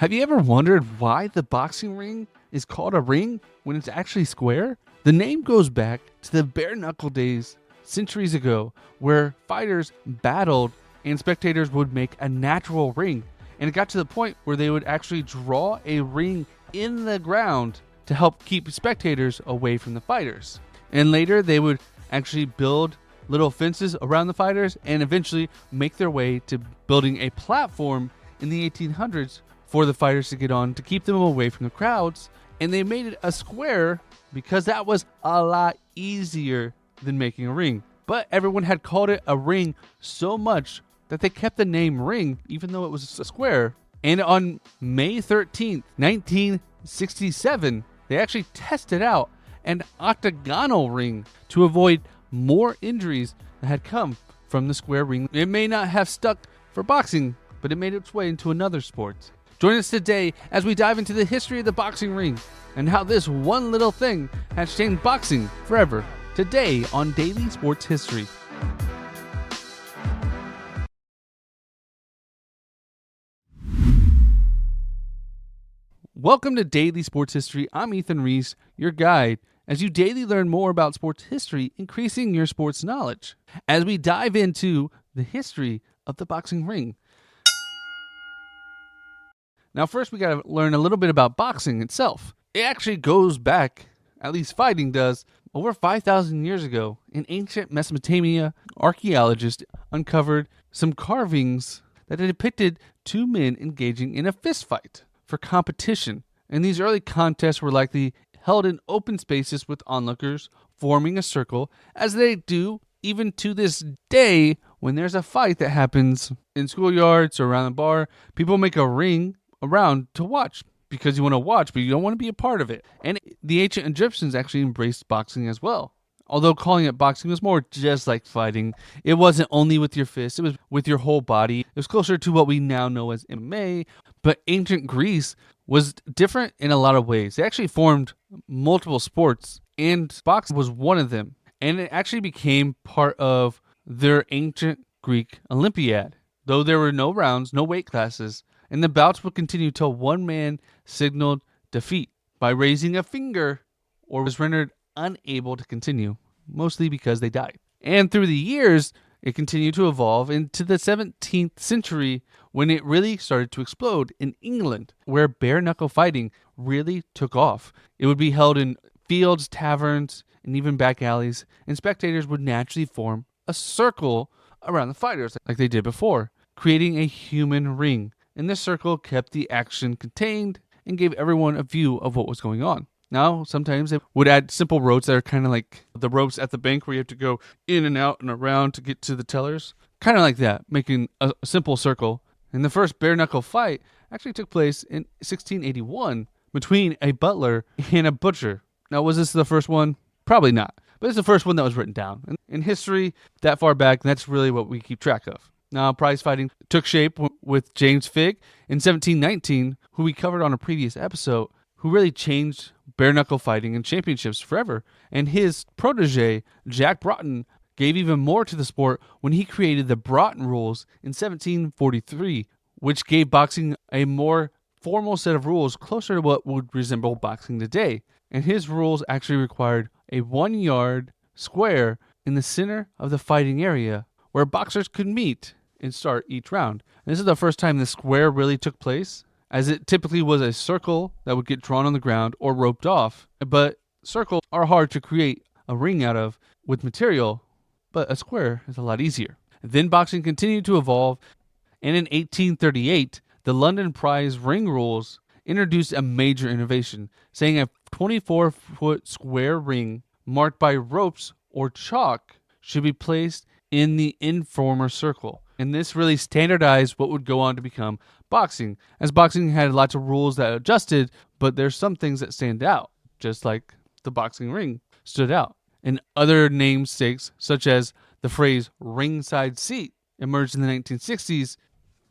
Have you ever wondered why the boxing ring is called a ring when it's actually square? The name goes back to the bare knuckle days centuries ago where fighters battled and spectators would make a natural ring. And it got to the point where they would actually draw a ring in the ground to help keep spectators away from the fighters. And later they would actually build little fences around the fighters and eventually make their way to building a platform in the 1800s for the fighters to get on to keep them away from the crowds. And they made it a square because that was a lot easier than making a ring. But everyone had called it a ring so much that they kept the name ring even though it was a square. And on May 13th, 1967, they actually tested out an octagonal ring to avoid more injuries that had come from the square ring. It may not have stuck for boxing, but it made its way into another sport. Join us today as we dive into the history of the boxing ring and how this one little thing has changed boxing forever. Today on Daily Sports History. Welcome to Daily Sports History. I'm Ethan Reese, your guide, as you daily learn more about sports history, increasing your sports knowledge. As we dive into the history of the boxing ring. Now, first we got to learn a little bit about boxing itself. It actually goes back, at least fighting does, over 5,000 years ago. In ancient Mesopotamia, archaeologists uncovered some carvings that depicted two men engaging in a fist fight for competition. And these early contests were likely held in open spaces with onlookers forming a circle, as they do even to this day when there's a fight that happens in schoolyards or around the bar. People make a ring around to watch because you want to watch, but you don't want to be a part of it. And the ancient Egyptians actually embraced boxing as well. Although calling it boxing was more just like fighting. It wasn't only with your fists, it was with your whole body. It was closer to what we now know as MMA, but ancient Greece was different in a lot of ways. They actually formed multiple sports, and boxing was one of them. And it actually became part of their ancient Greek Olympiad. Though there were no rounds, no weight classes, and the bouts would continue till one man signaled defeat by raising a finger or was rendered unable to continue, mostly because they died. And through the years, it continued to evolve into the 17th century when it really started to explode in England, where bare-knuckle fighting really took off. It would be held in fields, taverns, and even back alleys, and spectators would naturally form a circle around the fighters like they did before, creating a human ring. And this circle kept the action contained and gave everyone a view of what was going on. Now, sometimes they would add simple ropes that are kind of like the ropes at the bank where you have to go in and out and around to get to the tellers. Kind of like that, making a simple circle. And the first bare-knuckle fight actually took place in 1681 between a butler and a butcher. Now, was this the first one? Probably not. But it's the first one that was written down. And in history, that far back, that's really what we keep track of. Now, prize fighting took shape with James Figg in 1719, who we covered on a previous episode, who really changed bare-knuckle fighting and championships forever. And his protege, Jack Broughton, gave even more to the sport when he created the Broughton Rules in 1743, which gave boxing a more formal set of rules closer to what would resemble boxing today. And his rules actually required a 1-yard square in the center of the fighting area where boxers could meet and start each round. And this is the first time the square really took place, as it typically was a circle that would get drawn on the ground or roped off. But circles are hard to create a ring out of with material, but a square is a lot easier. Then boxing continued to evolve, and in 1838, the London Prize Ring Rules introduced a major innovation, saying a 24-foot square ring marked by ropes or chalk should be placed in the informer circle. And this really standardized what would go on to become boxing, as boxing had lots of rules that adjusted, but there's some things that stand out, just like the boxing ring stood out. And other namesakes, such as the phrase ringside seat, emerged in the 1960s.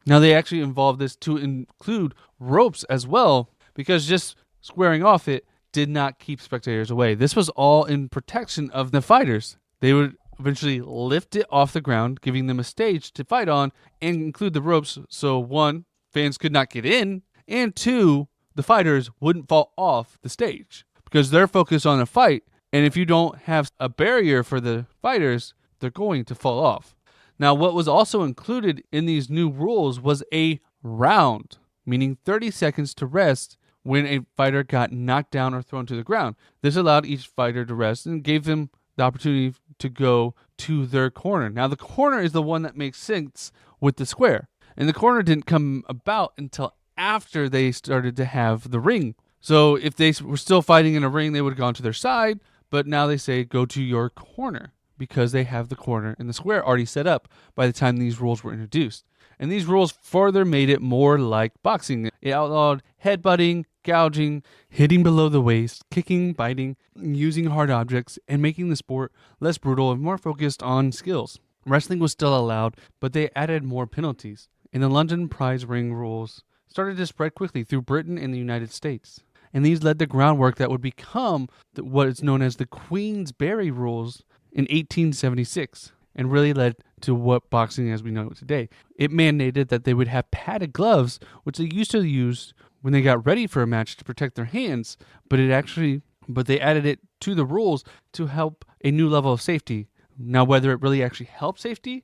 Now they actually involved this to include ropes as well, because just squaring off it did not keep spectators away. This was all in protection of the fighters. They would eventually lift it off the ground, giving them a stage to fight on, and include the ropes so, one, fans could not get in, And two, the fighters wouldn't fall off the stage because they're focused on a fight. And if you don't have a barrier for the fighters, they're going to fall off. Now, what was also included in these new rules was a round, meaning 30 seconds to rest when a fighter got knocked down or thrown to the ground. This allowed each fighter to rest and gave them the opportunity to go to their corner. Now, the corner is the one that makes sense with the square. And the corner didn't come about until after they started to have the ring. So if they were still fighting in a ring, they would have gone to their side. But now they say go to your corner because they have the corner and the square already set up by the time these rules were introduced. And these rules further made it more like boxing. It outlawed headbutting, gouging, hitting below the waist, kicking, biting, using hard objects, and making the sport less brutal and more focused on skills. Wrestling was still allowed, but they added more penalties. And the London prize ring rules started to spread quickly through Britain and the United States. And these led the groundwork that would become what is known as the Queensberry rules in 1876 and really led to what boxing as we know it today. It mandated that they would have padded gloves, which they used to use when they got ready for a match to protect their hands, but they added it to the rules to help a new level of safety. Now, whether it really actually helped safety,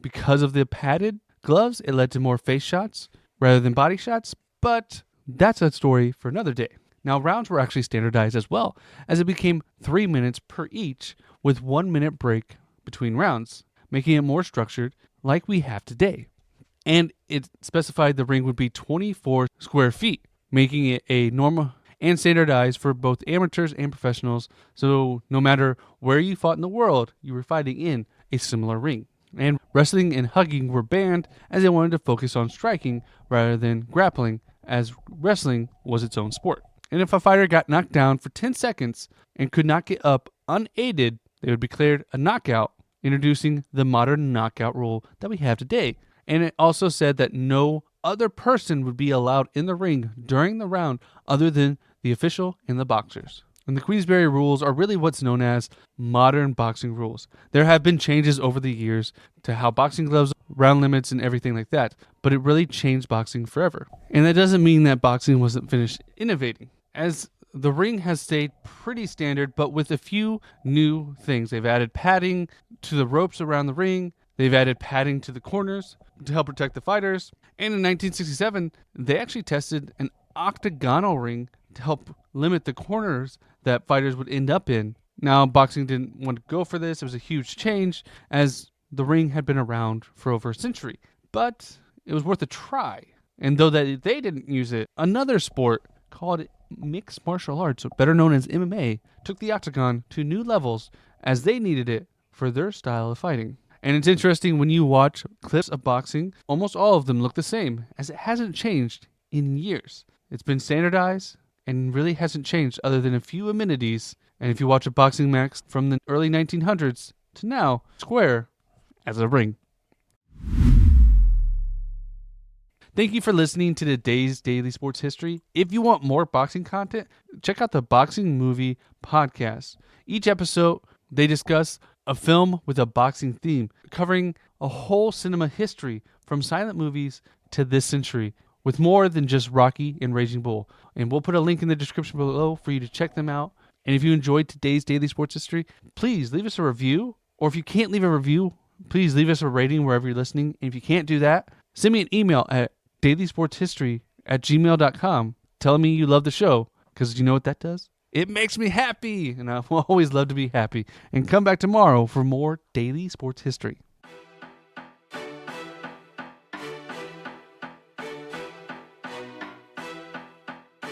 because of the padded gloves, it led to more face shots rather than body shots, but that's a story for another day. Now, rounds were actually standardized as well, as it became 3 minutes per each, with 1 minute break between rounds, making it more structured like we have today. And it specified the ring would be 24 square feet, making it a normal and standardized for both amateurs and professionals. So no matter where you fought in the world, you were fighting in a similar ring. And wrestling and hugging were banned as they wanted to focus on striking rather than grappling, as wrestling was its own sport. And if a fighter got knocked down for 10 seconds and could not get up unaided, they would be declared a knockout, introducing the modern knockout rule that we have today. And it also said that no other person would be allowed in the ring during the round other than the official and the boxers. And the Queensberry rules are really what's known as modern boxing rules. There have been changes over the years to how boxing gloves, round limits, and everything like that, but it really changed boxing forever. And that doesn't mean that boxing wasn't finished innovating, as the ring has stayed pretty standard, but with a few new things. They've added padding to the ropes around the ring. They've added padding to the corners to help protect the fighters. And in 1967, they actually tested an octagonal ring to help limit the corners that fighters would end up in. Now, boxing didn't want to go for this. It was a huge change, as the ring had been around for over a century. But it was worth a try. And though that they didn't use it, another sport called mixed martial arts, better known as MMA, took the octagon to new levels as they needed it for their style of fighting. And it's interesting when you watch clips of boxing, almost all of them look the same, as it hasn't changed in years. It's been standardized and really hasn't changed other than a few amenities. And if you watch a boxing match from the early 1900s to now, square as a ring. Thank you for listening to today's Daily Sports History. If you want more boxing content, check out the Boxing Movie Podcast. Each episode, they discuss a film with a boxing theme, covering a whole cinema history from silent movies to this century, with more than just Rocky and Raging Bull. And we'll put a link in the description below for you to check them out. And if you enjoyed today's Daily Sports History, please leave us a review. Or if you can't leave a review, please leave us a rating wherever you're listening. And if you can't do that, send me an email at dailysportshistory@gmail.com telling me you love the show, because you know what that does? It makes me happy, and I always love to be happy. And come back tomorrow for more Daily Sports History.